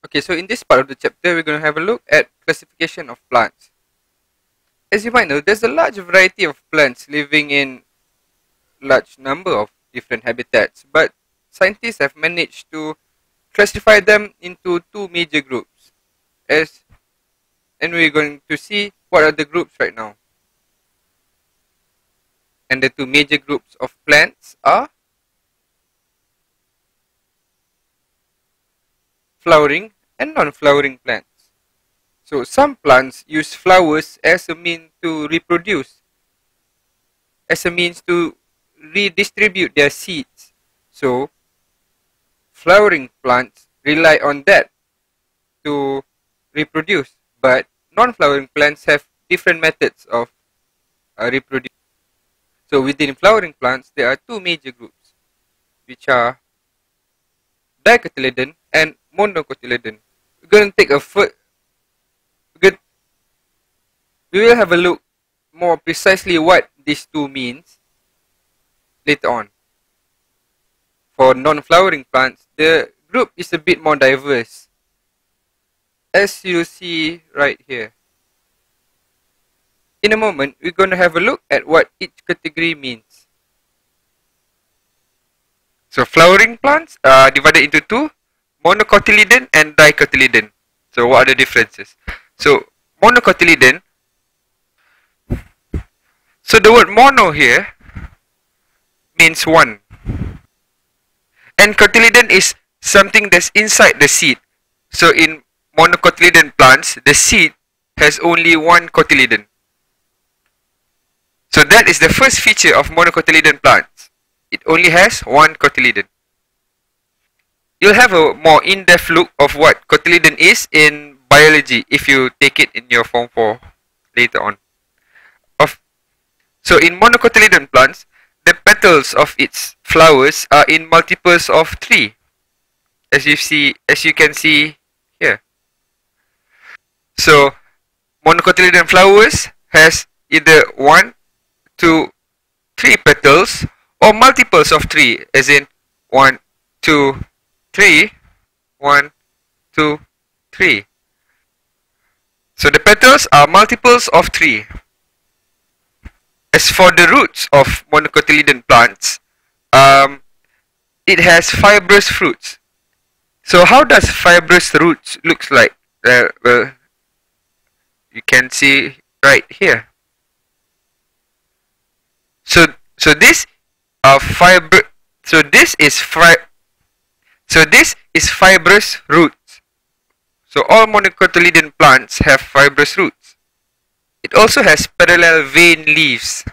Okay, so in this part of the chapter, we're going to have a look at classification of plants. As you might know, there's a large variety of plants living in large number of different habitats, but scientists have managed to classify them into two major groups. And we're going to see what are the groups right now. And the two major groups of plants are flowering and non-flowering plants. So some plants use flowers as a means to reproduce, as a means to redistribute their seeds. So flowering plants rely on that to reproduce, but non-flowering plants have different methods of reproducing. So within flowering plants, there are two major groups, which are dicotyledon and monocotyledon. We're going to take we will have a look more precisely what these two means later on. For non-flowering plants, the group is a bit more diverse, as you see right here. In a moment, we're going to have a look at what each category means. So flowering plants are divided into two, monocotyledon and dicotyledon. So what are the differences? So monocotyledon, so the word mono here means one. And cotyledon is something that's inside the seed. So in monocotyledon plants, the seed has only one cotyledon. So that is the first feature of monocotyledon plants. It only has one cotyledon. You'll have a more in-depth look of what cotyledon is in biology if you take it in your Form 4 later on. So in monocotyledon plants, the petals of its flowers are in multiples of 3, as you can see here. So monocotyledon flowers has either 1, 2, 3 petals or multiples of 3, as in 1, 2, 3, 1, 2, 3. So the petals are multiples of 3. As for the roots of monocotyledon plants, it has fibrous roots. So how does fibrous roots looks like? Well, you can see right here. So this is fibrous roots. So all monocotyledon plants have fibrous roots. It also has parallel vein leaves.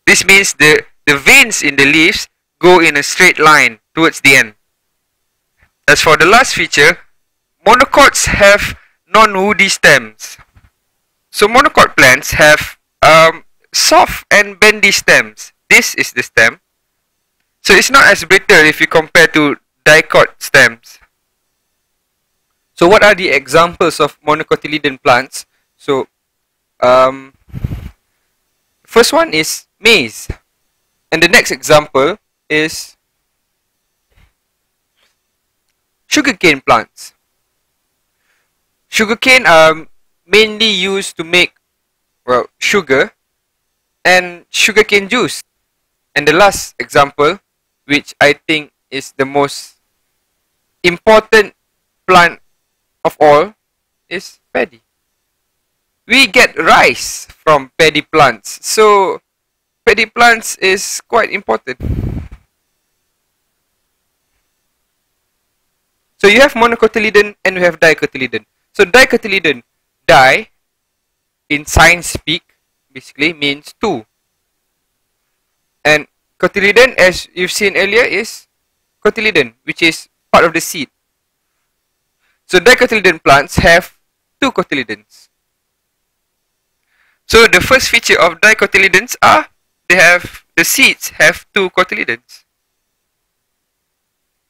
This means the veins in the leaves go in a straight line towards the end. As for the last feature, monocots have non-woody stems. So monocot plants have soft and bendy stems. This is the stem. So it's not as brittle if you compare to dicot stems. So what are the examples of monocotyledon plants? So first one is maize, and the next example is sugarcane plants. Sugarcane are mainly used to make, well, sugar and sugarcane juice. And the last example, which I think is the most important plant of all, is paddy. We get rice from paddy plants, so paddy plants is quite important. So you have monocotyledon and you have dicotyledon. So dicotyledon, di in science speak basically means 2, and cotyledon, as you've seen earlier, is cotyledon, which is part of the seed. So dicotyledon plants have 2 cotyledons. So the first feature of dicotyledons are the seeds have 2 cotyledons.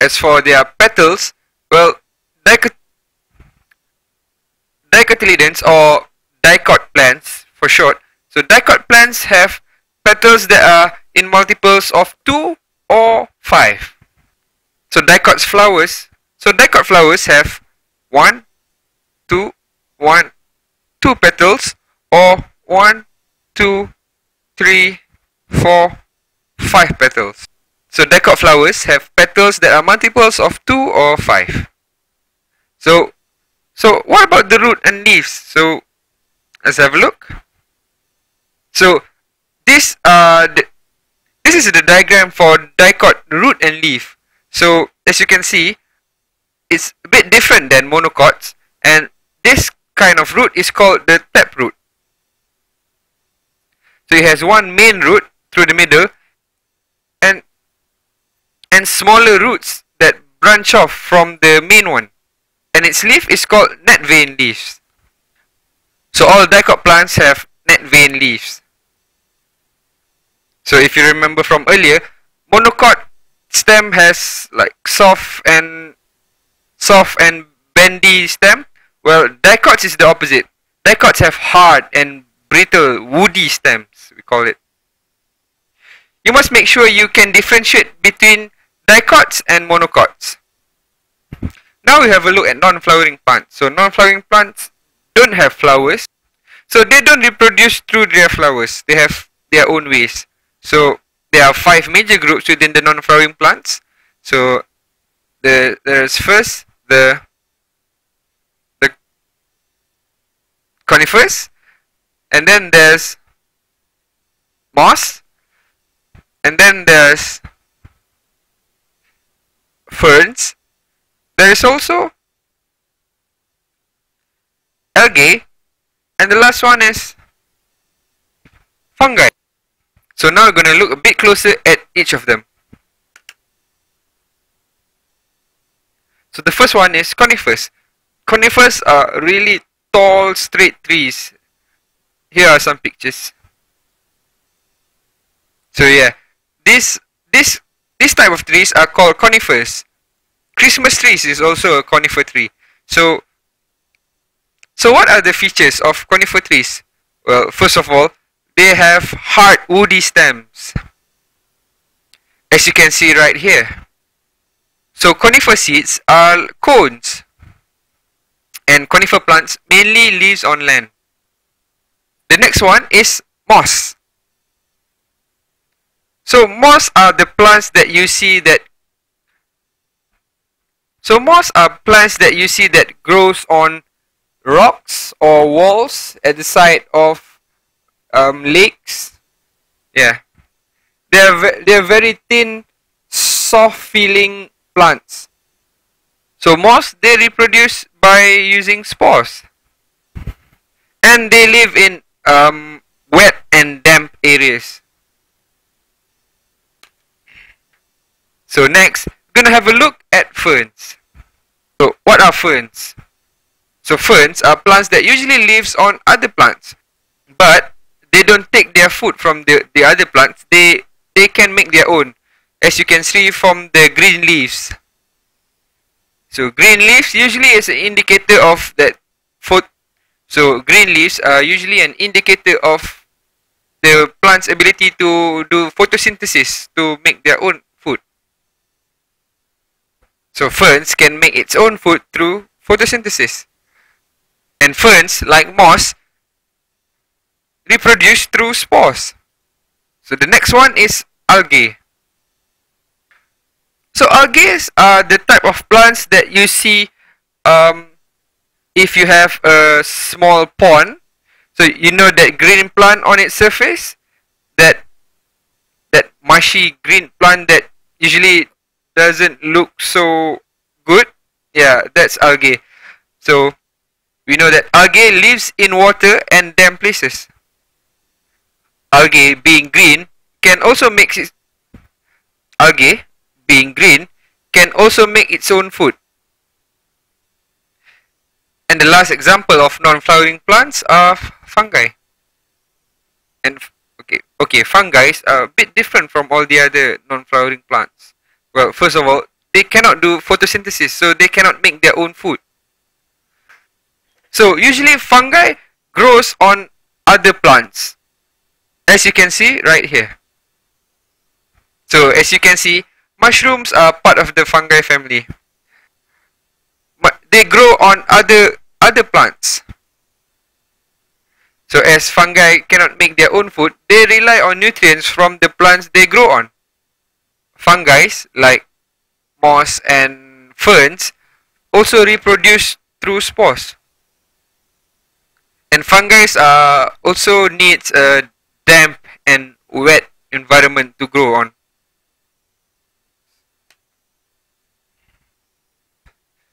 As for their petals, well, dicotyledons or dicot plants for short. So dicot plants have petals that are in multiples of 2 or 5. So So dicot flowers have one, two, one, two petals, or one, two, three, four, five petals. So dicot flowers have petals that are multiples of 2 or 5. So what about the root and leaves? So let's have a look. So this this is the diagram for dicot root and leaf. So as you can see, it's a bit different than monocots, and this kind of root is called the taproot. So it has one main root through the middle, and smaller roots that branch off from the main one. And its leaf is called net vein leaves. So all dicot plants have net vein leaves. So if you remember from earlier, monocot stem has like soft and bendy stem. Well, dicots is the opposite. Dicots have hard and brittle, woody stems, we call it. You must make sure you can differentiate between dicots and monocots. Now we have a look at non-flowering plants. So non-flowering plants don't have flowers. So they don't reproduce through their flowers. They have their own ways. So there are 5 major groups within the non-flowering plants. So there's first the conifers, and then there's moss, and then there's ferns. There is also algae, and the last one is fungi. So now we're going to look a bit closer at each of them. So the first one is conifers. Conifers are really tall, straight trees. Here are some pictures. So yeah, this type of trees are called conifers. Christmas trees is also a conifer tree. So what are the features of conifer trees? Well, first of all, they have hard woody stems, as you can see right here. So conifer seeds are cones, and conifer plants mainly lives on land. The next one is moss. So moss are the plants that you see that grows on rocks or walls at the side of lakes. Yeah, they're very thin, soft-feeling plants. So moss, they reproduce by using spores, and they live in wet and damp areas. So next, we're gonna have a look at ferns. So what are ferns? So ferns are plants that usually lives on other plants, but they don't take their food from the other plants. They can make their own, as you can see from the green leaves. So green leaves usually is an indicator of that food. So green leaves are usually an indicator of the plant's ability to do photosynthesis to make their own food. So ferns can make its own food through photosynthesis. And ferns, like moss, reproduce through spores. So the next one is algae. So algae are the type of plants that you see if you have a small pond. So you know that green plant on its surface, that mushy green plant that usually doesn't look so good. Yeah, that's algae. So we know that algae lives in water and damp places. Algae being green can also make its own food. And the last example of non-flowering plants are fungi. And fungi are a bit different from all the other non-flowering plants. Well, first of all, they cannot do photosynthesis, so they cannot make their own food. So usually fungi grows on other plants, as you can see right here. So as you can see, mushrooms are part of the fungi family. they grow on other plants. So as fungi cannot make their own food, they rely on nutrients from the plants they grow on. Fungi like moss and ferns also reproduce through spores. And fungi also needs a damp and wet environment to grow on.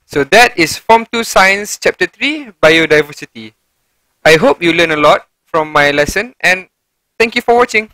So that is Form 2 Science Chapter 3 Biodiversity. I hope you learn a lot from my lesson and thank you for watching.